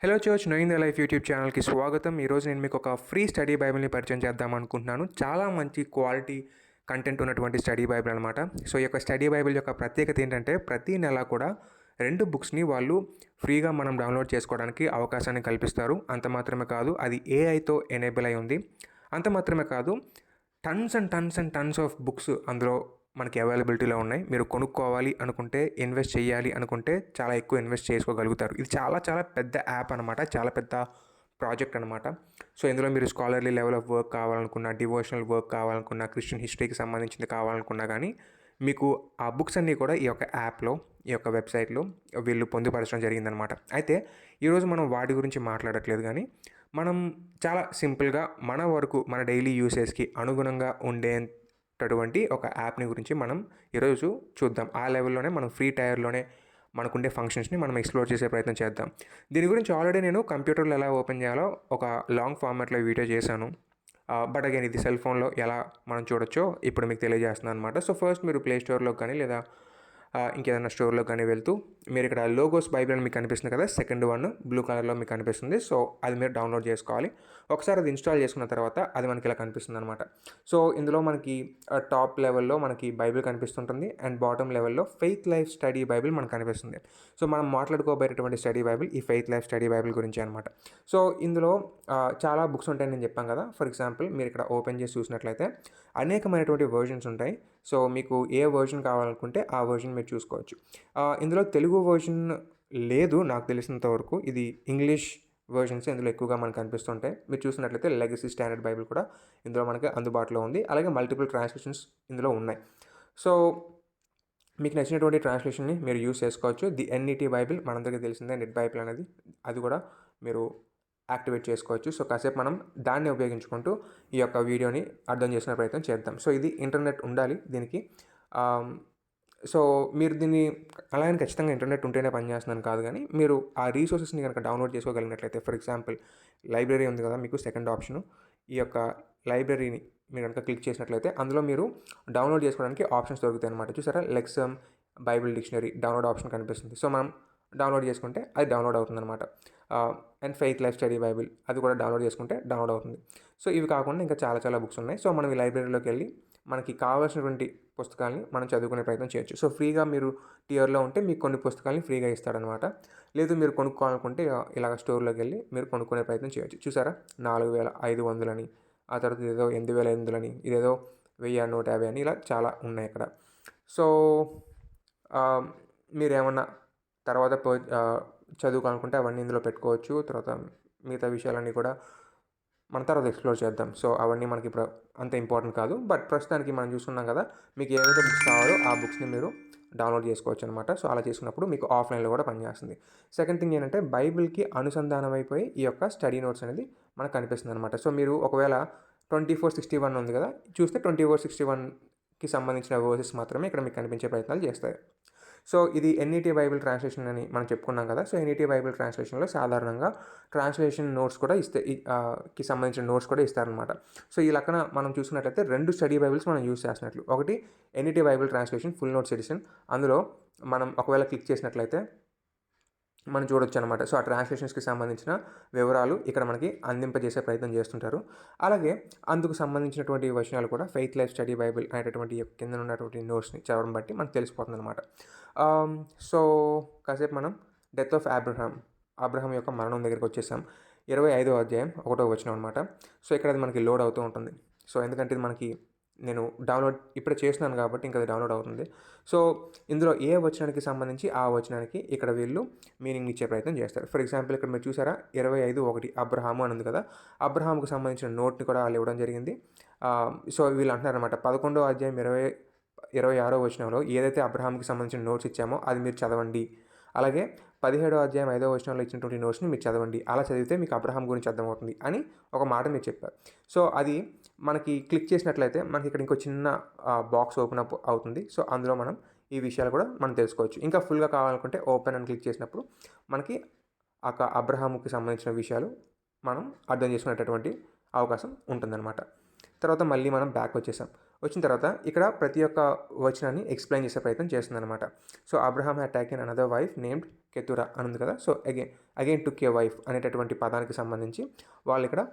Hello church knowing the life YouTube ఛానల్కి స్వాగతం. ఈరోజు నేను మీకు ఒక ఫ్రీ స్టడీ బైబిల్ని పరిచయం చేద్దాం అనుకుంటున్నాను. చాలా మంచి క్వాలిటీ కంటెంట్ ఉన్నటువంటి స్టడీ బైబిల్ అనమాట. సో ఈ యొక్క స్టడీ బైబిల్ యొక్క ప్రత్యేకత ఏంటంటే ప్రతి నెల కూడా 2 బుక్స్ని వాళ్ళు ఫ్రీగా మనం డౌన్లోడ్ చేసుకోవడానికి అవకాశాన్ని కల్పిస్తారు. అంత మాత్రమే కాదు, అది ఏఐతో ఎనేబుల్ అయి ఉంది. అంత మాత్రమే కాదు, టన్స్ ఆఫ్ బుక్స్ అందులో మనకి అవైలబిలిటీలో ఉన్నాయి. మీరు కొనుక్కోవాలి అనుకుంటే, ఇన్వెస్ట్ చేయాలి అనుకుంటే చాలా ఎక్కువ ఇన్వెస్ట్ చేసుకోగలుగుతారు. ఇది చాలా చాలా పెద్ద యాప్ అనమాట. చాలా పెద్ద ప్రాజెక్ట్ అనమాట. సో ఇందులో మీరు స్కాలర్లీ లెవెల్ ఆఫ్ వర్క్ కావాలనుకున్నా, డివోషనల్ వర్క్ కావాలనుకున్నా, క్రిస్టియన్ హిస్టరీకి సంబంధించింది కావాలనుకున్నా కానీ మీకు ఆ బుక్స్ అన్నీ కూడా ఈ యొక్క యాప్లో, ఈ యొక్క వెబ్సైట్లో వీళ్ళు పొందుపరచడం జరిగిందనమాట. అయితే ఈరోజు మనం వాటి గురించి మాట్లాడట్లేదు, కానీ మనం చాలా సింపుల్గా మన వరకు మన డైలీ యూసేజ్కి అనుగుణంగా ఉండేటటువంటి ఒక యాప్ని గురించి మనం ఈరోజు చూద్దాం. ఆ లెవెల్లోనే మనం ఫ్రీ టైర్లోనే మనకుండే ఫంక్షన్స్ని మనం ఎక్స్ప్లోర్ చేసే ప్రయత్నం చేద్దాం. దీని గురించి ఆల్రెడీ నేను కంప్యూటర్లో ఎలా ఓపెన్ చేయాలో ఒక లాంగ్ ఫార్మాట్లో వీడియో చేశాను. బట్ అగైన్ ఇది సెల్ ఫోన్లో ఎలా మనం చూడొచ్చో ఇప్పుడు మీకు తెలియజేస్తున్నాను అనమాట. సో ఫస్ట్ మీరు ప్లే స్టోర్లోకి కానీ లేదా ఇంకేదైనా స్టోర్లో కానీ వెళ్తూ మీరు ఇక్కడ లోగోస్ బైబిల్ అని మీకు కనిపిస్తుంది కదా, సెకండ్ వన్ బ్లూ కలర్లో మీకు కనిపిస్తుంది. సో అది మీరు డౌన్లోడ్ చేసుకోవాలి. ఒకసారి అది ఇన్స్టాల్ చేసుకున్న తర్వాత అది మనకి ఇలా కనిపిస్తుంది అనమాట. సో ఇందులో మనకి టాప్ లెవెల్లో మనకి బైబిల్ కనిపిస్తుంటుంది అండ్ బాటమ్ లెవెల్లో ఫెయిత్ లైఫ్ స్టడీ బైబిల్ మనకు కనిపిస్తుంది. సో మనం మాట్లాడుకోబోయేటటువంటి స్టడీ బైబిల్ ఈ ఫెయిత్ లైఫ్ స్టడీ బైబిల్ గురించి అనమాట. సో ఇందులో చాలా బుక్స్ ఉంటాయని నేను చెప్పాను కదా. ఫర్ ఎగ్జాంపుల్ మీరు ఇక్కడ ఓపెన్ చేసి చూసినట్లయితే అనేకమైనటువంటి వర్జన్స్ ఉంటాయి. సో మీకు ఏ వర్జన్ కావాలనుకుంటే ఆ వర్జన్ మీరు చూసుకోవచ్చు. ఇందులో తెలుగు వర్జన్ లేదు నాకు తెలిసినంత వరకు. ఇది ఇంగ్లీష్ వర్జన్స్ ఇందులో ఎక్కువగా మనకు కనిపిస్తుంటాయి. మీరు చూసినట్లయితే లెగసీ స్టాండర్డ్ బైబిల్ కూడా ఇందులో మనకి అందుబాటులో ఉంది. అలాగే మల్టిపుల్ ట్రాన్స్లేషన్స్ ఇందులో ఉన్నాయి. సో మీకు నచ్చినటువంటి ట్రాన్స్లేషన్ని మీరు యూస్ చేసుకోవచ్చు. ది ఎన్ఈటీ బైబిల్ మనందరికీ తెలిసిందే, నెట్ బైబిల్ అనేది, అది కూడా మీరు యాక్టివేట్ చేసుకోవచ్చు. సో కాసేపు మనం దాన్ని ఉపయోగించుకుంటూ ఈ యొక్క వీడియోని అర్థం చేసుకునే ప్రయత్నం చేద్దాం. సో ఇది ఇంటర్నెట్ ఉండాలి దీనికి. సో మీరు దీన్ని అలాగే ఖచ్చితంగా ఇంటర్నెట్ ఉంటేనే పనిచేస్తుందని కాదు, కానీ మీరు ఆ రీసోర్సెస్ని కనుక డౌన్లోడ్ చేసుకోగలిగినట్లయితే, ఫర్ ఎగ్జాంపుల్ లైబ్రరీ ఉంది కదా మీకు సెకండ్ ఆప్షను, ఈ యొక్క లైబ్రరీని మీరు కనుక క్లిక్ చేసినట్లయితే అందులో మీరు డౌన్లోడ్ చేసుకోవడానికి ఆప్షన్స్ దొరుకుతాయి అనమాట. చూసారా, లెక్సమ్ బైబిల్ డిక్షనరీ డౌన్లోడ్ ఆప్షన్ కనిపిస్తుంది. సో మనం డౌన్లోడ్ చేసుకుంటే అది డౌన్లోడ్ అవుతుంది అనమాట. And faith life study Bible అది కూడా డౌన్లోడ్ చేసుకుంటే డౌన్లోడ్ అవుతుంది. సో ఇవి కాకుండా ఇంకా చాలా చాలా బుక్స్ ఉన్నాయి. సో మనం ఈ లైబ్రరీలోకి వెళ్ళి మనకి కావాల్సినటువంటి పుస్తకాలని మనం చదువుకునే ప్రయత్నం చేయొచ్చు. సో ఫ్రీగా మీరు టియర్లో ఉంటే మీకు కొన్ని పుస్తకాలని ఫ్రీగా ఇస్తాడనమాట. లేదు మీరు కొనుక్కోవాలనుకుంటే ఇలాగ స్టోర్లోకి వెళ్ళి మీరు కొనుక్కునే ప్రయత్నం చేయొచ్చు. చూసారా, 4500 అని, ఆ తర్వాత ఇదేదో 8500 అని, ఇదేదో 1150 అని, ఇలా చాలా ఉన్నాయి ఇక్కడ. సో మీరేమన్నా తర్వాత చదువుకోవాలనుకుంటే అవన్నీ ఇందులో పెట్టుకోవచ్చు. తర్వాత మిగతా విషయాలన్నీ కూడా మన తర్వాత ఎక్స్ప్లోర్ చేద్దాం. సో అవన్నీ మనకి ఇప్పుడు అంత ఇంపార్టెంట్ కాదు. బట్ ప్రస్తుతానికి మనం చూసుకున్నాం కదా, మీకు ఏవైతే బుక్స్ కావాలో ఆ బుక్స్ని మీరు డౌన్లోడ్ చేసుకోవచ్చు అనమాట. సో అలా చేసుకున్నప్పుడు మీకు ఆఫ్లైన్లో కూడా పనిచేస్తుంది. సెకండ్ థింగ్ ఏంటంటే బైబిల్కి అనుసంధానం అయిపోయి ఈ యొక్క స్టడీ నోట్స్ అనేది మనకు కనిపిస్తుంది అనమాట. సో మీరు ఒకవేళ 2461 ఉంది కదా, చూస్తే 2461కి సంబంధించిన వర్సెస్ మాత్రమే ఇక్కడ మీకు కనిపించే ప్రయత్నాలు చేస్తాయి. సో ఇది ఎన్ఈటీ బైబిల్ ట్రాన్స్లేషన్ అని మనం చెప్పుకున్నాం కదా. సో ఎన్ఈటీ బైబిల్ ట్రాన్స్లేషన్లో సాధారణంగా ట్రాన్స్లేషన్ నోట్స్ కూడా కి సంబంధించిన నోట్స్ కూడా ఇస్తారనమాట. సో ఈ లెక్కన మనం చూసుకున్నట్లయితే 2 స్టడీ బైబిల్స్ మనం యూస్ చేస్తున్నట్లు. ఒకటి NET Bible translation full notes edition. అందులో మనం ఒకవేళ క్లిక్ చేసినట్లయితే మనం చూడొచ్చు అనమాట. సో ఆ ట్రాన్స్లేషన్స్కి సంబంధించిన వివరాలు ఇక్కడ మనకి అందింపజేసే ప్రయత్నం చేస్తుంటారు. అలాగే అందుకు సంబంధించినటువంటి వచనాలు కూడా ఫెయిత్ లైఫ్ స్టడీ బైబిల్ అనేటటువంటి కింద ఉన్నటువంటి నోట్స్ని చదవడం బట్టి మనకు తెలిసిపోతుంది అనమాట. సో కాసేపు మనం డెత్ ఆఫ్ అబ్రహాం యొక్క మరణం దగ్గరికి వచ్చేసాం. 25వ అధ్యాయం 1వ వచనం అనమాట. సో ఇక్కడ అది మనకి లోడ్ అవుతూ ఉంటుంది. సో ఎందుకంటే ఇది మనకి నేను డౌన్లోడ్ ఇప్పుడే చేస్తున్నాను కాబట్టి ఇంకా అది డౌన్లోడ్ అవుతుంది. సో ఇందులో ఏ వచనానికి సంబంధించి ఆ వచనానికి ఇక్కడ వీళ్ళు మీనింగ్ ఇచ్చే ప్రయత్నం చేస్తారు. ఫర్ ఎగ్జాంపుల్ ఇక్కడ మీరు చూసారా, 25:1 అబ్రహాము అని ఉంది కదా, అబ్రహాముకు సంబంధించిన నోట్ని కూడా వాళ్ళు ఇవ్వడం జరిగింది. సో వీళ్ళు అంటున్నారనమాట, 11వ అధ్యాయం 26వ వచనంలో ఏదైతే అబ్రహాంకి సంబంధించిన నోట్స్ ఇచ్చామో అది మీరు చదవండి. అలాగే 17వ అధ్యాయం 5వ వచనంలో ఇచ్చినటువంటి నోట్స్ని మీరు చదవండి. అలా చదివితే మీకు అబ్రహాం గురించి అర్థమవుతుంది అని ఒక మాట మీరు చెప్పారు. సో అది మనకి క్లిక్ చేసినట్లయితే మనకి ఇక్కడ ఇంకో చిన్న బాక్స్ ఓపెన్ అప్ అవుతుంది. సో అందులో మనం ఈ విషయాలు కూడా మనం తెలుసుకోవచ్చు. ఇంకా ఫుల్గా కావాలనుకుంటే ఓపెన్ అని క్లిక్ చేసినప్పుడు మనకి అబ్రహాముకి సంబంధించిన విషయాలు మనం అర్థం చేసుకునేటటువంటి అవకాశం ఉంటుందన్నమాట. తర్వాత మళ్ళీ మనం బ్యాక్ వచ్చేసాం. వచ్చిన తర్వాత ఇక్కడ ప్రతి ఒక్క వచనాన్ని ఎక్స్ప్లెయిన్ చేసే ప్రయత్నం చేస్తుందన్నమాట. So Abraham had taken another wife named Keturah అని ఉంది కదా. So again took a wife అనేటటువంటి పదానికి సంబంధించి వాళ్ళు ఇక్కడ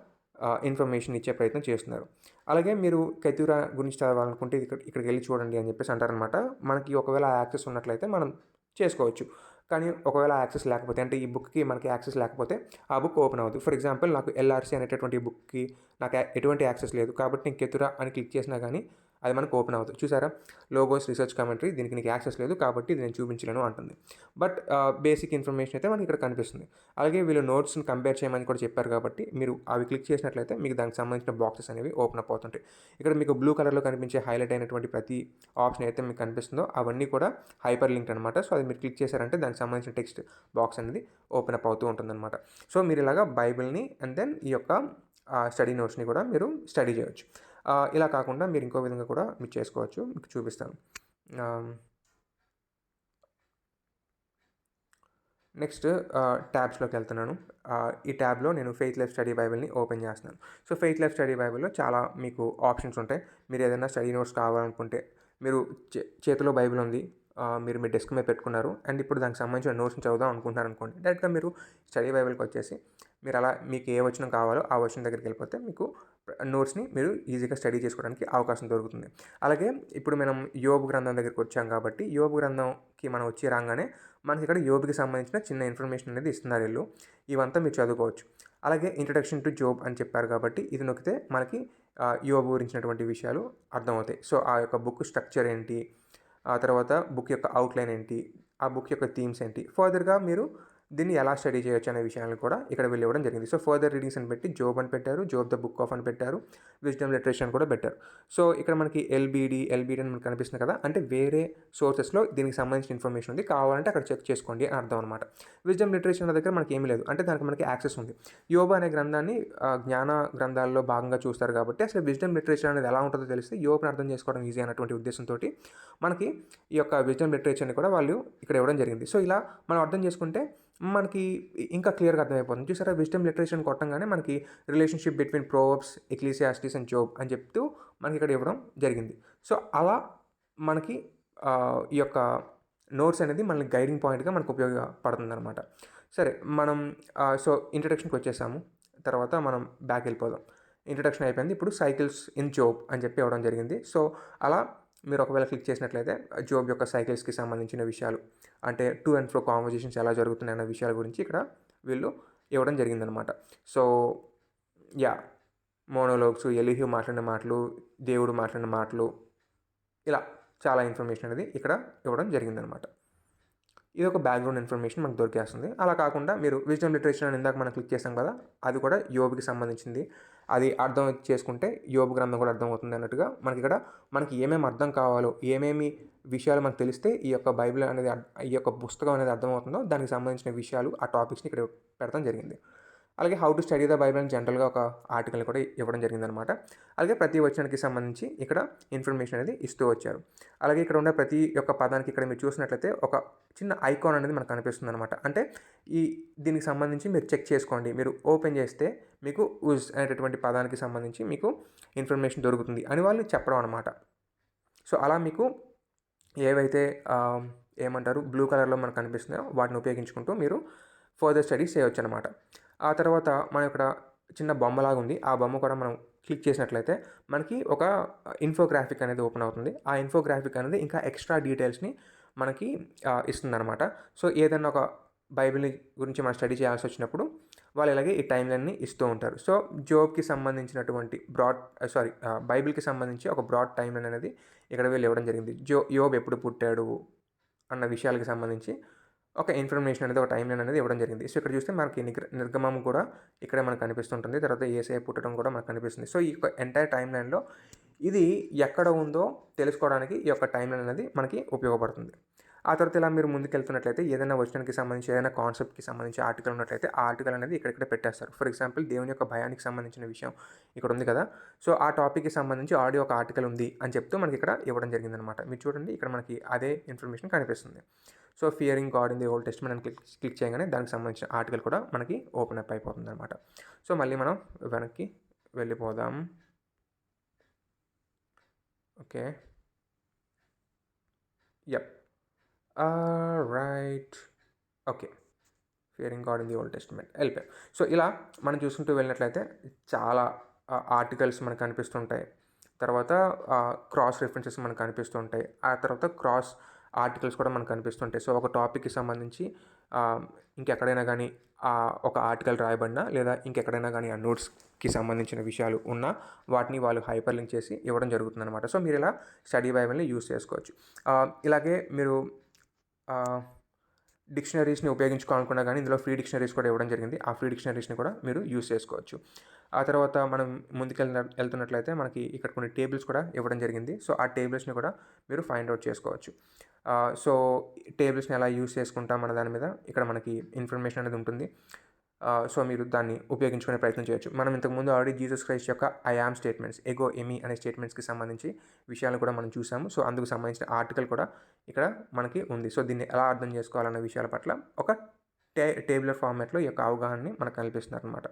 ఇన్ఫర్మేషన్ ఇచ్చే ప్రయత్నం చేస్తున్నారు. అలాగే మీరు కెతురా గురించి చదవాలనుకుంటే ఇక్కడికి వెళ్ళి చూడండి అని చెప్పేసి అంటారనమాట. మనకి ఒకవేళ యాక్సెస్ ఉన్నట్లయితే మనం చేసుకోవచ్చు. కానీ ఒకవేళ యాక్సెస్ లేకపోతే, అంటే ఈ బుక్కి మనకి యాక్సెస్ లేకపోతే ఆ బుక్ ఓపెన్ అవ్వదు. ఫర్ ఎగ్జాంపుల్ నాకు ఎల్ఆర్సీ అనేటటువంటి బుక్కి నాకు ఎటువంటి యాక్సెస్ లేదు కాబట్టి నేను కెతురా అని క్లిక్ చేసినా కానీ అది మనకు ఓపెన్ అవ్వదు. చూసారా, లోగోస్ రీసెర్చ్ కామెంటరీ, దీనికి నీకు యాక్సెస్ లేదు కాబట్టి ఇది నేను చూపించలేను అంటుంది. బట్ బేసిక్ ఇన్ఫర్మేషన్ అయితే మనకి ఇక్కడ కనిపిస్తుంది. అలాగే వీళ్ళు నోట్స్ని కంపేర్ చేయమని కూడా చెప్పారు కాబట్టి మీరు అవి క్లిక్ చేసినట్లయితే మీకు దానికి సంబంధించిన బాక్సెస్ అనేవి ఓపెన్ అప్ అవుతుంటాయి. ఇక్కడ మీకు బ్లూ కలర్లో కనిపించే హైలైట్ అయినటువంటి ప్రతి ఆప్షన్ అయితే మీకు కనిపిస్తుందో అవన్నీ కూడా హైపర్ లింక్ అనమాట. సో అది మీరు క్లిక్ చేశారంటే దానికి సంబంధించిన టెక్స్ట్ బాక్స్ అనేది ఓపెన్ అప్ అవుతూ ఉంటుందన్నమాట. సో మీరు ఇలాగా బైబిల్ని అండ్ దెన్ ఈ యొక్క స్టడీ నోట్స్ని కూడా మీరు స్టడీ చేయవచ్చు. ఇలా కాకుండా మీరు ఇంకో విధంగా కూడా మీరు చేసుకోవచ్చు. మీకు చూపిస్తాను. నెక్స్ట్ ట్యాబ్స్లోకి వెళ్తున్నాను. ఈ ట్యాబ్లో నేను ఫెయిత్ లైఫ్ స్టడీ బైబిల్ని ఓపెన్ చేస్తున్నాను. సో ఫెయిత్ లైఫ్ స్టడీ బైబిల్లో చాలా మీకు ఆప్షన్స్ ఉంటాయి. మీరు ఏదైనా స్టడీ నోట్స్ కావాలనుకుంటే మీరు చేతిలో బైబిల్ ఉంది, మీరు మీ డెస్క్ మీద పెట్టుకున్నారు అండ్ ఇప్పుడు దానికి సంబంధించిన నోట్స్ని చదువుదాం అనుకుంటున్నారు అనుకోండి. డైరెక్ట్గా మీరు స్టడీ బైబిల్కి వచ్చేసి మీరు అలా మీకు ఏ వచనం కావాలో ఆ వచనం దగ్గరికి వెళ్ళిపోతే మీకు నోట్స్ని మీరు ఈజీగా స్టడీ చేసుకోవడానికి అవకాశం దొరుకుతుంది. అలాగే ఇప్పుడు మనం యోబు గ్రంథం దగ్గరికి వచ్చాం కాబట్టి యోబు గ్రంథంకి మనం వచ్చి రాగానే మనకి ఇక్కడ యోబుకి సంబంధించిన చిన్న ఇన్ఫర్మేషన్ అనేది ఇస్తున్నారు వీళ్ళు. ఇవంతా మీరు చదువుకోవచ్చు. అలాగే ఇంట్రడక్షన్ టు జోబ్ అని చెప్పారు కాబట్టి ఇది నొక్కితే మనకి యోబు గురించినటువంటి విషయాలు అర్థమవుతాయి. సో ఆ యొక్క బుక్ స్ట్రక్చర్ ఏంటి, ఆ తర్వాత బుక్ యొక్క అవుట్లైన్ ఏంటి, ఆ బుక్ యొక్క థీమ్స్ ఏంటి, ఫర్దర్గా మీరు దీన్ని ఎలా స్టడీ చేయొచ్చు అనే విషయాలను కూడా ఇక్కడ వీళ్ళు ఇవ్వడం జరిగింది. సో ఫర్దర్ రీడింగ్స్ అని పెట్టి జోబ్ అని పెట్టారు, జోబ్ ద బుక్ ఆఫ్ అని పెట్టారు, విజ్డమ్ లిటరేచర్ అని కూడా పెట్టారు. సో ఇక్కడ మనకి ఎల్బిడి అని మనకు కనిపిస్తుంది కదా, అంటే వేరే సోర్సెస్లో దీనికి సంబంధించిన ఇన్ఫర్మేషన్ ఉంది, కావాలంటే అక్కడ చెక్ చేసుకోండి అని అర్థం అనమాట. విజ్డమ్ లిటరేచర్ దగ్గర మనకి ఏమీ లేదు, అంటే దానికి మనకి యాక్సెస్ ఉంది. యోబు అనే గ్రంథాన్ని జ్ఞాన గ్రంథాల్లో భాగంగా చూస్తారు కాబట్టి అసలు విజ్డమ్ లిటరేచర్ అనేది ఎలా ఉంటుందో తెలిస్తే యోబుని అర్థం చేసుకోవడం ఈజీ అన్నటువంటి ఉద్దేశంతో మనకి ఈ యొక్క విజ్డమ్ లిటరేచర్ని కూడా వాళ్ళు ఇక్కడ ఇవ్వడం జరిగింది. సో ఇలా మనం అర్థం చేసుకుంటే మనకి ఇంకా క్లియర్గా అర్థమైపోతుంది. చూసారా, విజ్డమ్ లిటరేచర్ కొట్టంగానే మనకి relationship between Proverbs, Ecclesiastes and Job అని చెప్తూ మనకి ఇక్కడ ఇవ్వడం జరిగింది. సో అలా మనకి ఈ యొక్క నోట్స్ అనేది మనకి గైడింగ్ పాయింట్గా మనకు ఉపయోగపడుతుంది అనమాట. సరే, మనం సో ఇంట్రడక్షన్కి వచ్చేసాము. తర్వాత మనం బ్యాక్ వెళ్ళిపోదాం. ఇంట్రడక్షన్ అయిపోయింది. ఇప్పుడు సైకిల్స్ ఇన్ జోబ్ అని చెప్పి ఇవ్వడం జరిగింది. సో అలా మీరు ఒకవేళ క్లిక్ చేసినట్లయితే జోబ్ యొక్క సైకిల్స్కి సంబంధించిన విషయాలు, అంటే టు అండ్ ఫ్రో కాన్వర్జేషన్స్ ఎలా జరుగుతున్నాయి అన్న విషయాల గురించి ఇక్కడ వీళ్ళు ఇవ్వడం జరిగిందనమాట. సో మోనోలోగ్స్, ఎలీహు మాట్లాడిన మాటలు, దేవుడు మాట్లాడిన మాటలు, ఇలా చాలా ఇన్ఫర్మేషన్ అనేది ఇక్కడ ఇవ్వడం జరిగిందనమాట. ఇది ఒక బ్యాక్గ్రౌండ్ ఇన్ఫర్మేషన్ మనకు దొరికేస్తుంది. అలా కాకుండా మీరు విజ్డమ్ లిటరేచర్ అని ఇందాక మనం క్లిక్ చేసాం కదా, అది కూడా యోబుకి సంబంధించింది. అది అర్థం చేసుకుంటే యోబు గ్రంథం కూడా అర్థమవుతుంది అన్నట్టుగా మనకి ఏమేమి అర్థం కావాలో, ఏమేమి విషయాలు మనకు తెలిస్తే ఈ యొక్క బైబిల్ అనేది, ఈ యొక్క పుస్తకం అనేది అర్థమవుతుందో దానికి సంబంధించిన విషయాలు, ఆ టాపిక్స్ని ఇక్కడ పెడతాం జరిగింది. అలాగే how to study the Bible అని జనరల్గా ఒక ఆర్టికల్ని కూడా ఇవ్వడం జరిగిందనమాట. అలాగే ప్రతి వచనానికి సంబంధించి ఇక్కడ ఇన్ఫర్మేషన్ అనేది ఇస్తూ వచ్చారు. అలాగే ఇక్కడ ఉన్న ప్రతి ఒక్క పదానికి ఇక్కడ మీరు చూసినట్లయితే ఒక చిన్న ఐకాన్ అనేది మనకు కనిపిస్తుంది అనమాట. అంటే దీనికి సంబంధించి మీరు చెక్ చేసుకోండి. మీరు ఓపెన్ చేస్తే మీకు ఉజ్ అనేటటువంటి పదానికి సంబంధించి మీకు ఇన్ఫర్మేషన్ దొరుకుతుంది అని వాళ్ళు చెప్పడం అనమాట. సో అలా మీకు ఏవైతే ఏమంటారు బ్లూ కలర్లో మనకు కనిపిస్తున్నాయో వాటిని ఉపయోగించుకుంటూ మీరు ఫర్దర్ స్టడీస్ చేయవచ్చు అనమాట. ఆ తర్వాత మన ఇక్కడ చిన్న బొమ్మలాగా ఉంది, ఆ బొమ్మ కూడా మనం క్లిక్ చేసినట్లయితే మనకి ఒక ఇన్ఫోగ్రాఫిక్ అనేది ఓపెన్ అవుతుంది. ఆ ఇన్ఫోగ్రాఫిక్ అనేది ఇంకా ఎక్స్ట్రా డీటెయిల్స్ని మనకి ఇస్తుందన్నమాట. సో ఏదైనా ఒక బైబిల్ గురించి మనం స్టడీ చేయాల్సి వచ్చినప్పుడు వాళ్ళు ఇలాగే ఈ టైం లైన్ని ఇస్తూ ఉంటారు. సో జోబ్కి సంబంధించినటువంటి బైబిల్కి సంబంధించి ఒక బ్రాడ్ టైం లైన్ అనేది ఇక్కడ వీళ్ళు ఇవ్వడం జరిగింది. యోబ్ ఎప్పుడు పుట్టాడు అన్న విషయాలకి సంబంధించి ఒక ఇన్ఫర్మేషన్ అనేది, ఒక టైం లైన్ అనేది ఇవ్వడం జరిగింది. సో ఇక్కడ చూస్తే మనకి నిర్గమం కూడా ఇక్కడే మనకు కనిపిస్తుంటుంది. తర్వాత యేసయ్య పుట్టడం కూడా మనకు కనిపిస్తుంది. సో ఈ యొక్క ఎంటైర్ టైం లైన్లో ఇది ఎక్కడ ఉందో తెలుసుకోవడానికి ఈ యొక్క టైం లైన్ అనేది మనకి ఉపయోగపడుతుంది. ఆ తర్వాత ఇలా మీరు ముందుకెళ్తున్నట్లయితే ఏదైనా వచనానికి సంబంధించి, ఏదైనా కాన్సెప్ట్కి సంబంధించి ఆర్టికల్ ఉన్నట్లయితే ఆ ఆర్టికల్ అనేది ఇక్కడిక్కడ పెట్టేస్తారు. ఫర్ ఎగ్జాంపుల్ దేవుని యొక్క భయానికి సంబంధించిన విషయం ఇక్కడ ఉంది కదా. సో ఆ టాపిక్కి సంబంధించి ఆడియో ఒక ఆర్టికల్ ఉంది అని చెప్తూ మనకి ఇక్కడ ఇవ్వడం జరిగిందనమాట. మీరు చూడండి, ఇక్కడ మనకి అదే ఇన్ఫర్మేషన్ కనిపిస్తుంది. So Fearing God in the old testament అని క్లిక్ చేయగానే దానికి సంబంధించిన ఆర్టికల్ కూడా మనకి ఓపెన్ అప్ అయిపోతుంది అనమాట. సో మళ్ళీ మనం వెనక్కి వెళ్ళిపోదాం. Okay. Yup. Right. Okay. Fearing God in the old testament వెళ్ళిపోయాం. సో ఇలా మనం చూసుకుంటూ వెళ్ళినట్లయితే చాలా ఆర్టికల్స్ మనకు కనిపిస్తుంటాయి. తర్వాత క్రాస్ రిఫరెన్సెస్ మనకు కనిపిస్తుంటాయి. ఆ తర్వాత క్రాస్ ఆర్టికల్స్ కూడా మనకు కనిపిస్తుంటాయి. సో ఒక టాపిక్కి సంబంధించి ఇంకెక్కడైనా కానీ ఒక ఆర్టికల్ రాయబడినా లేదా ఇంకెక్కడైనా కానీ ఆ నోట్స్కి సంబంధించిన విషయాలు ఉన్నా వాటిని వాళ్ళు హైపర్ లింక్ చేసి ఇవ్వడం జరుగుతుందన్నమాట. సో మీరు ఇలా స్టడీ బైబిల్ని యూస్ చేసుకోవచ్చు. ఇలాగే మీరు డిక్షనరీస్ని ఉపయోగించుకోవాలనుకున్నా కానీ ఇందులో ఫ్రీ డిక్షనరీస్ కూడా ఇవ్వడం జరిగింది. ఆ ఫ్రీ డిక్షనరీస్ని కూడా మీరు యూస్ చేసుకోవచ్చు. ఆ తర్వాత మనం వెళ్తున్నట్లయితే మనకి ఇక్కడ కొన్ని టేబుల్స్ కూడా ఇవ్వడం జరిగింది. సో ఆ టేబుల్స్ని కూడా మీరు ఫైండ్ అవుట్ చేసుకోవచ్చు. సో టేబుల్స్ని ఎలా యూస్ చేసుకుంటాం మన దాని మీద ఇక్కడ మనకి ఇన్ఫర్మేషన్ అనేది ఉంటుంది. సో మీరు దాన్ని ఉపయోగించుకునే ప్రయత్నం చేయొచ్చు. మనం ఇంతకుముందు ఆల్రెడీ జీసస్ క్రైస్ట్ యొక్క ఐ యామ్ స్టేట్మెంట్స్, ఎగో ఎమి అనే స్టేట్మెంట్స్కి సంబంధించి విషయాలను కూడా మనం చూసాము. సో అందుకు సంబంధించిన ఆర్టికల్ కూడా ఇక్కడ మనకి ఉంది. సో దీన్ని ఎలా అర్థం చేసుకోవాలన్న విషయాల పట్ల ఒక టేబులర్ ఫార్మాట్లో ఈ యొక్క అవగాహనని మనకు కల్పిస్తున్నారు అనమాట.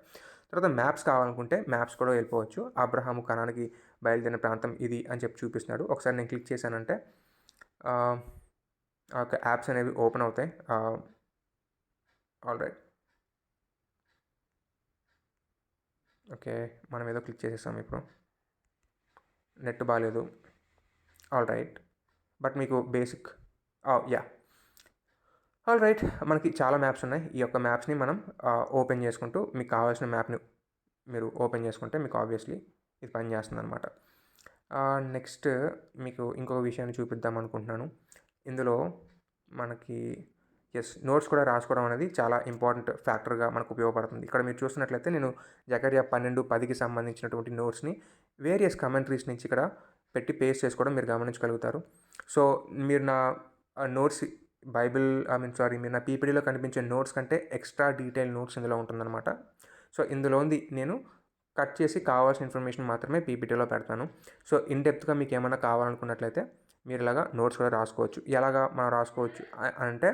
తర్వాత మ్యాప్స్ కావాలనుకుంటే మ్యాప్స్ కూడా వెళ్ళిపోవచ్చు. అబ్రహాము కనానికి బయలుదేరిన ప్రాంతం ఇది అని చెప్పి చూపిస్తున్నాడు. ఒకసారి నేను క్లిక్ చేశానంటే ఒక యాప్స్ అనేవి ఓపెన్ అవుతాయి. All right. ఓకే, మనం ఏదో క్లిక్ చేసేసాం. ఇప్పుడు నెట్ బాగాలేదు. ఆల్ రైట్, బట్ మీకు బేసిక్ యా ఆల్ రైట్. మనకి చాలా మ్యాప్స్ ఉన్నాయి. ఈ యొక్క మ్యాప్స్ని మనం ఓపెన్ చేసుకుంటూ మీకు కావాల్సిన మ్యాప్ని మీరు ఓపెన్ చేసుకుంటే మీకు ఆబ్వియస్లీ ఇది పనిచేస్తుంది అనమాట. నెక్స్ట్ మీకు ఇంకొక విషయాన్ని చూపిద్దాం అనుకుంటున్నాను. ఇందులో మనకి నోట్స్ కూడా రాసుకోవడం అనేది చాలా ఇంపార్టెంట్ ఫ్యాక్టర్గా మనకు ఉపయోగపడుతుంది. ఇక్కడ మీరు చూస్తున్నట్లయితే నేను జకర్యా 12:10కి సంబంధించినటువంటి నోట్స్ని వేరియస్ కమెంటరీస్ నుంచి ఇక్కడ పెట్టి పేస్ట్ చేసుకోవడం మీరు గమనించగలుగుతారు. సో మీరు నా నోట్స్ మీరు నా పీపీడీలో కనిపించే నోట్స్ కంటే ఎక్స్ట్రా డీటెయిల్ నోట్స్ ఇందులో ఉంటుందన్నమాట. సో ఇందులోంది నేను కట్ చేసి కావాల్సిన ఇన్ఫర్మేషన్ మాత్రమే పీపీటీలో పెడతాను. సో ఇన్ డెప్త్గా మీకు ఏమైనా కావాలనుకున్నట్లయితే మీరు ఇలాగా నోట్స్ కూడా రాసుకోవచ్చు. ఎలాగా మనం రాసుకోవచ్చు అంటే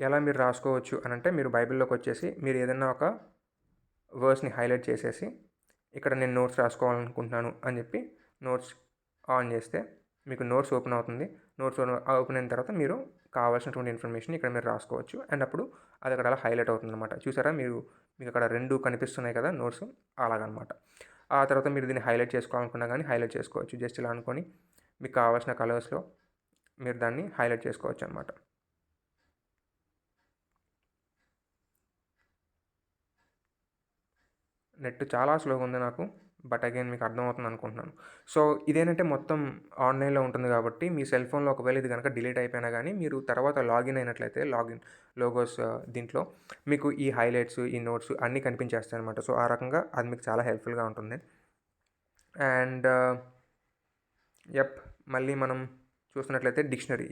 ఎలా మీరు రాసుకోవచ్చు అని అంటే మీరు బైబిల్లోకి వచ్చేసి మీరు ఏదైనా ఒక వర్స్ని హైలైట్ చేసేసి ఇక్కడ నేను నోట్స్ రాసుకోవాలనుకుంటున్నాను అని చెప్పి నోట్స్ ఆన్ చేస్తే మీకు నోట్స్ ఓపెన్ అవుతుంది. నోట్స్ ఓపెన్ అయిన తర్వాత మీరు కావాల్సినటువంటి ఇన్ఫర్మేషన్ ఇక్కడ మీరు రాసుకోవచ్చు. అండ్ అప్పుడు అది అక్కడ అలా హైలైట్ అవుతుంది అనమాట. చూసారా, మీకు అక్కడ 2 కనిపిస్తున్నాయి కదా నోట్స్, అలాగనమాట. ఆ తర్వాత మీరు దీన్ని హైలైట్ చేసుకోవాలనుకున్నా కానీ హైలైట్ చేసుకోవచ్చు. జస్ట్ ఇలా అనుకొని మీకు కావాల్సిన కలర్స్లో మీరు దాన్ని హైలైట్ చేసుకోవచ్చు అనమాట. నెట్ చాలా స్లోగా ఉంది నాకు, బట్ అగైన్ మీకు అర్థమవుతుంది అనుకుంటున్నాను. సో ఇదేంటంటే మొత్తం ఆన్లైన్లో ఉంటుంది కాబట్టి మీ సెల్ ఫోన్లో ఒకవేళ ఇది కనుక డిలీట్ అయిపోయినా కానీ మీరు తర్వాత లాగిన్ అయినట్లయితే లోగోస్ దీంట్లో మీకు ఈ హైలైట్స్, ఈ నోట్స్ అన్నీ కనిపించేస్తాయి అనమాట. సో ఆ రకంగా అది మీకు చాలా హెల్ప్ఫుల్గా ఉంటుంది. అండ్ మళ్ళీ మనం చూస్తున్నట్లయితే డిక్షనరీ,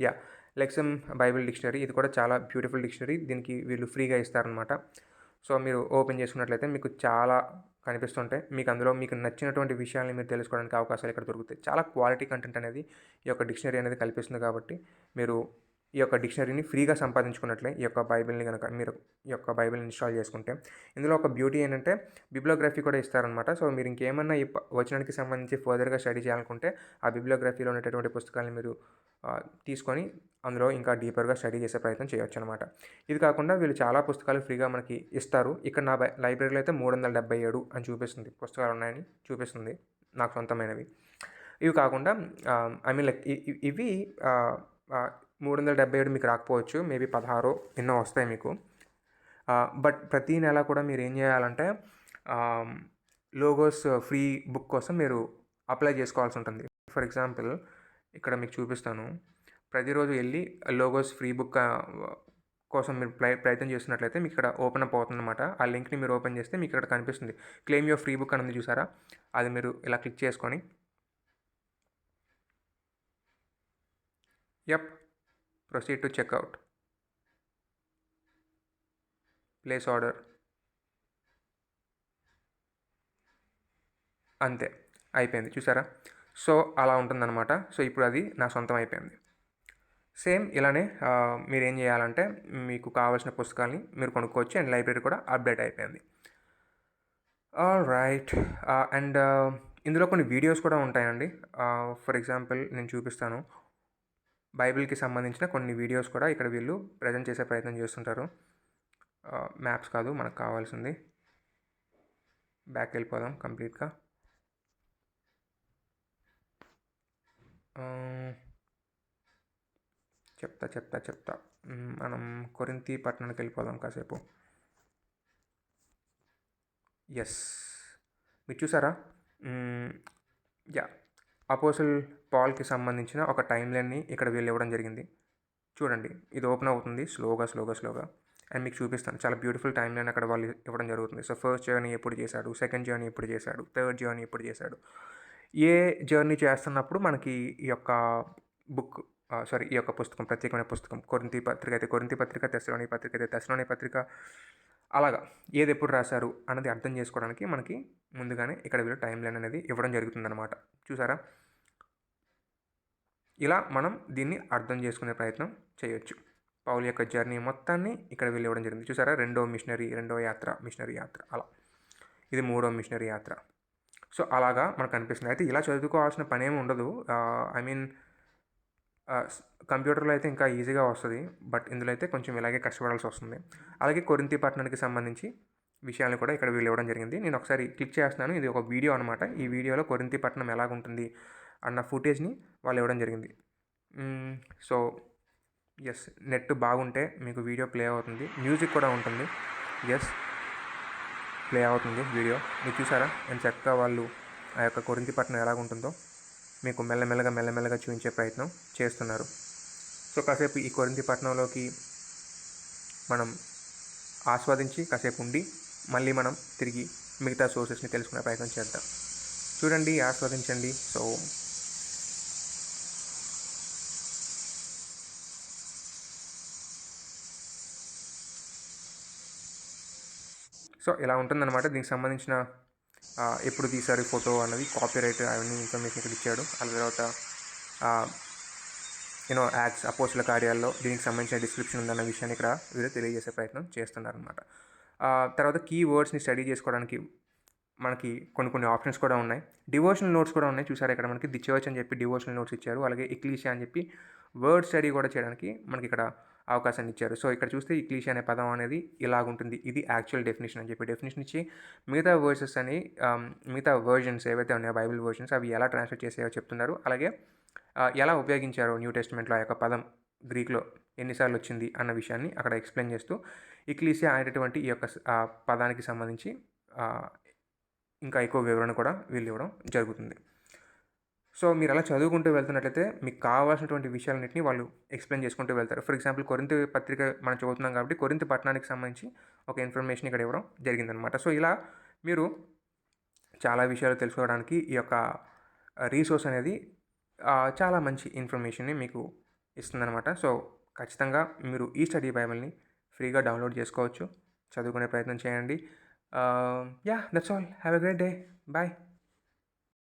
లెక్సమ్ బైబిల్ డిక్షనరీ, ఇది కూడా చాలా బ్యూటిఫుల్ డిక్షనరీ. దీనికి వీళ్ళు ఫ్రీగా ఇస్తారనమాట. సో మీరు ఓపెన్ చేసుకున్నట్లయితే మీకు చాలా కనిపిస్తుంటాయి. మీకు అందులో మీకు నచ్చినటువంటి విషయాల్ని మీరు తెలుసుకోవడానికి అవకాశాలు ఇక్కడ దొరుకుతాయి. చాలా క్వాలిటీ కంటెంట్ అనేది ఈ యొక్క డిక్షనరీ అనేది కల్పిస్తుంది కాబట్టి మీరు ఈ యొక్క డిక్షనరీని ఫ్రీగా సంపాదించుకున్నట్లే ఈ యొక్క బైబిల్ని కనుక మీరు ఈ యొక్క బైబిల్ని ఇన్స్టాల్ చేసుకుంటే. ఇందులో ఒక బ్యూటీ ఏంటంటే బిబ్లియోగ్రఫీ కూడా ఇస్తారనమాట. సో మీరు ఇంకేమన్నా ఈ వచనానికి సంబంధించి ఫర్దర్గా స్టడీ చేయాలనుకుంటే ఆ బిబ్లియోగ్రఫీలో ఉన్నటువంటి పుస్తకాలను మీరు తీసుకొని అందులో ఇంకా డీపర్గా స్టడీ చేసే ప్రయత్నం చేయొచ్చు అనమాట. ఇది కాకుండా వీళ్ళు చాలా పుస్తకాలు ఫ్రీగా మనకి ఇస్తారు. ఇక్కడ నా లైబ్రరీలో అయితే 377 అని చూపిస్తుంది, పుస్తకాలు ఉన్నాయని చూపిస్తుంది, నాకు సొంతమైనవి. ఇవి కాకుండా లైక్ ఇవి 377 మీకు రాకపోవచ్చు, మేబీ 16 ఎన్నో వస్తాయి మీకు. బట్ ప్రతీ నెల కూడా మీరు ఏం చేయాలంటే లోగోస్ ఫ్రీ బుక్ కోసం మీరు అప్లై చేసుకోవాల్సి ఉంటుంది. ఫర్ ఎగ్జాంపుల్ ఇక్కడ మీకు చూపిస్తాను. ప్రతిరోజు వెళ్ళి లోగోస్ ఫ్రీ బుక్ కోసం మీరు ప్రయత్నం చేస్తున్నట్లయితే మీకు ఇక్కడ ఓపెన్ అప్ అవుతుందన్నమాట. ఆ లింక్ని మీరు ఓపెన్ చేస్తే మీకు ఇక్కడ కనిపిస్తుంది క్లెయిమ్ యువర్ ఫ్రీ బుక్ అని ఉంది, చూసారా? అది మీరు ఇలా క్లిక్ చేసుకొని proceed to checkout, place order, అంతే అయిపోయింది. చూసారా? సో అలా ఉంటుందన్నమాట. సో ఇప్పుడు అది నా సొంతం అయిపోయింది. సేమ్ ఇలానే మీరు ఏం చేయాలంటే మీకు కావాల్సిన పుస్తకాలని మీరు కొనుక్కోవచ్చు. అండ్ లైబ్రరీ కూడా అప్డేట్ అయిపోయింది. All right. అండ్ ఇందులో కొన్ని వీడియోస్ కూడా ఉంటాయండి. ఫర్ ఎగ్జాంపుల్ నేను చూపిస్తాను. బైబిల్‌కి సంబంధించిన కొన్ని వీడియోస్ కూడా ఇక్కడ వీళ్ళు ప్రెజెంట్ చేసే ప్రయత్నం చేస్తుంటారు. మ్యాప్స్ కాదు మనకు కావాల్సింది. బ్యాక్ వెళ్ళిపోదాం కంప్లీట్‌గా. చెప్తా. మనం కొరింథీ పట్టణానికి వెళ్ళిపోదాం కాసేపు. యెస్. మీరు చూసారా? అపోజిల్ పాల్‌కి సంబంధించిన ఒక టైమ్‌లైన్‌ని ఇక్కడ వీళ్ళు ఇవ్వడం జరిగింది. చూడండి, ఇది ఓపెన్ అవుతుంది స్లోగా. అండ్ మీకు చూపిస్తాను. చాలా బ్యూటిఫుల్ టైమ్‌లైన్ అక్కడ వాళ్ళు ఇవ్వడం జరుగుతుంది. సో ఫస్ట్ జర్నీ ఎప్పుడు చేశాడు, సెకండ్ జర్నీ ఎప్పుడు చేశాడు, థర్డ్ జర్నీ ఎప్పుడు చేశాడు. ఏ జర్నీ చేస్తున్నప్పుడు మనకి ఈ యొక్క బుక్ ఈ యొక్క పుస్తకం, ప్రత్యేకమైన పుస్తకం కొరింథీ పత్రిక అయితే కొరింథీ పత్రిక, తెస్సలోనిక పత్రిక అయితే తెస్సలోనిక పత్రిక, అలాగా ఏది ఎప్పుడు రాశారు అన్నది అర్థం చేసుకోవడానికి మనకి ముందుగానే ఇక్కడ వీళ్ళు టైమ్‌లైన్ అనేది ఇవ్వడం జరుగుతుందన్నమాట. చూసారా? ఇలా మనం దీన్ని అర్థం చేసుకునే ప్రయత్నం చేయొచ్చు. పౌలు యొక్క జర్నీ మొత్తాన్ని ఇక్కడ వీళ్ళు ఇవ్వడం జరిగింది. చూసారా? రెండో మిషనరీ యాత్ర అలా. ఇది మూడో మిషనరీ యాత్ర. సో అలాగా మనకు అనిపిస్తుంది. అయితే ఇలా చదువుకోవాల్సిన పనేమి ఉండదు. ఐ మీన్ కంప్యూటర్లో అయితే ఇంకా ఈజీగా వస్తుంది. బట్ ఇందులో అయితే కొంచెం ఇలాగే కష్టపడాల్సి వస్తుంది. అలాగే కొరింథీ పట్టణానికి సంబంధించి విషయాలను కూడా ఇక్కడ వీళ్ళు ఇవ్వడం జరిగింది. నేను ఒకసారి క్లిక్ చేస్తున్నాను. ఇది ఒక వీడియో అనమాట. ఈ వీడియోలో కొరింథీ పట్టణం ఎలాగుంటుంది అన్న ఫుటేజ్ని వాళ్ళు ఇవ్వడం జరిగింది. సో ఎస్, నెట్ బాగుంటే మీకు వీడియో ప్లే అవుతుంది. మ్యూజిక్ కూడా ఉంటుంది. ఎస్, ప్లే అవుతుంది వీడియో. మీరు చూసారా ఎంత చక్కగా వాళ్ళు ఆ యొక్క కొరింథీ పట్టణం ఎలాగుంటుందో మీకు మెల్లమెల్లగా చూపించే ప్రయత్నం చేస్తున్నారు. సో కాసేపు ఈ కొరింథీ పట్టణంలోకి మనం ఆస్వాదించి కాసేపు ఉండి మళ్ళీ మనం తిరిగి మిగతా సోర్సెస్ని తెలుసుకునే ప్రయత్నం చేద్దాం. చూడండి, ఆస్వాదించండి. సో ఇలా ఉంటుందన్నమాట. దీనికి సంబంధించిన ఎప్పుడు తీశారు ఫోటో అన్నది, కాపీరైట్ అవన్నీ ఇన్ఫర్మేషన్ ఇక్కడ ఇచ్చాడు. ఆ తర్వాత యాక్ట్స్ అపోస్తుల కార్యాల్లో దీనికి సంబంధించిన డిస్క్రిప్షన్ ఉందన్న విషయాన్ని ఇక్కడ వీళ్ళు తెలియజేసే ప్రయత్నం చేస్తున్నారనమాట. తర్వాత కీ వర్డ్స్ని స్టడీ చేసుకోవడానికి మనకి కొన్ని ఆప్షన్స్ కూడా ఉన్నాయి. డివోషనల్ నోట్స్ కూడా ఉన్నాయి. చూసారా, ఇక్కడ మనకి ది చర్చ్ అని చెప్పి డివోషనల్ నోట్స్ ఇచ్చారు. అలాగే ఎక్లీషియా అని చెప్పి వర్డ్ స్టడీ కూడా చేయడానికి మనకి ఇక్కడ అవకాశాన్ని ఇచ్చారు. సో ఇక్కడ చూస్తే ఎక్లీషియా అనే పదం అనేది ఇలాగుంటుంది, ఇది యాక్చువల్ డెఫినేషన్ అని చెప్పి డెఫినేషన్ ఇచ్చి మిగతా వర్సెస్ అని మిగతా వర్జన్స్ ఏవైతే ఉన్నాయో బైబిల్ వర్జన్స్ అవి ఎలా ట్రాన్స్లేట్ చేసాయో చెప్తున్నారు. అలాగే ఎలా ఉపయోగించారో న్యూ టెస్ట్మెంట్లో ఆ యొక్క పదం గ్రీక్లో ఎన్నిసార్లు వచ్చింది అన్న విషయాన్ని అక్కడ ఎక్స్ప్లెయిన్ చేస్తూ ఎక్లీషియా అనేటటువంటి ఈ యొక్క పదానికి సంబంధించి ఇంకా ఎక్కువ వివరణ కూడా వీళ్ళు ఇవ్వడం జరుగుతుంది. సో మీరు అలా చదువుకుంటూ వెళ్తున్నట్లయితే మీకు కావాల్సినటువంటి విషయాలన్నింటినీ వాళ్ళు ఎక్స్ప్లెయిన్ చేసుకుంటూ వెళ్తారు. ఫర్ ఎగ్జాంపుల్ కొరింథీ పత్రిక మనం చదువుతున్నాం కాబట్టి కొరింథీ పట్టణానికి సంబంధించి ఒక ఇన్ఫర్మేషన్ ఇక్కడ ఇవ్వడం జరిగిందనమాట. సో ఇలా మీరు చాలా విషయాలు తెలుసుకోవడానికి ఈ యొక్క రీసోర్స్ అనేది చాలా మంచి ఇన్ఫర్మేషన్ని మీకు ఇస్తుందన్నమాట. సో ఖచ్చితంగా మీరు ఈ స్టడీ బైబిల్ని ఫ్రీగా డౌన్లోడ్ చేసుకోవచ్చు. చదువుకునే ప్రయత్నం చేయండి. That's all. Have a great day. Bye.